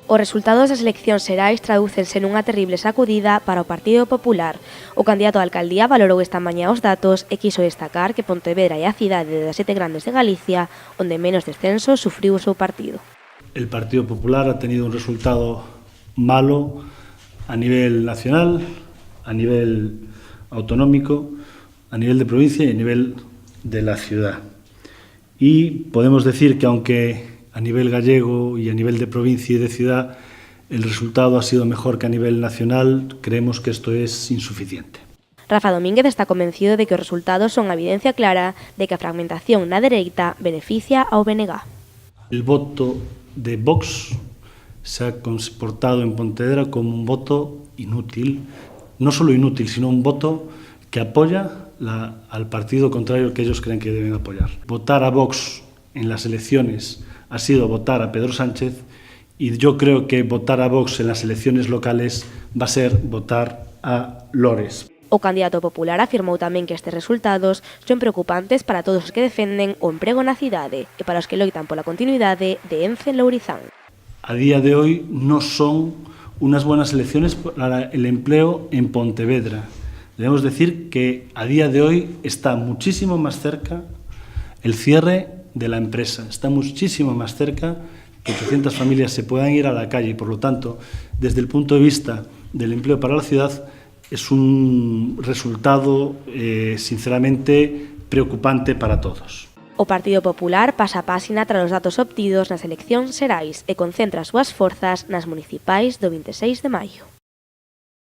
Os resultados das eleccións xerais tradúcense nunha terrible sacudida para o Partido Popular. O candidato á alcaldía valorou esta mañá os datos e quiso destacar que Pontevedra é a cidade das 7 grandes de Galicia onde menos descensos sufriu o seu partido. El Partido Popular ha tenido un resultado malo a nivel nacional, a nivel autonómico, a nivel de provincia y a nivel de la ciudad. Y podemos decir que aunque a nivel gallego y a nivel de provincia y de ciudad el resultado ha sido mejor que a nivel nacional, creemos que esto es insuficiente. Rafa Domínguez está convencido de que os resultados son a evidencia clara de que a fragmentación na dereita beneficia ao BNG. El voto de Vox se ha comportado en Pontevedra como un voto inútil, no solo inútil, sino un voto que apoya al partido contrario que ellos creen que deben apoyar. Votar a Vox en las elecciones ha sido votar a Pedro Sánchez y yo creo que votar a Vox en las elecciones locales va a ser votar a Lores. O candidato popular afirmou tamén que estes resultados son preocupantes para todos os que defenden o emprego na cidade e para os que loitan pola continuidade de Ence en Lourizán. A día de hoy no son unas buenas elecciones para el empleo en Pontevedra. Debemos decir que a día de hoy está muchísimo más cerca el cierre de la empresa. Está muchísimo más cerca que 800 familias se puedan ir a la calle y, por lo tanto, desde el punto de vista del empleo para la ciudad, es un resultado, sinceramente, preocupante para todos. O Partido Popular pasa a páxina tras os datos obtidos nas eleccións xerais e concentra as súas forzas nas municipais do 26 de maio.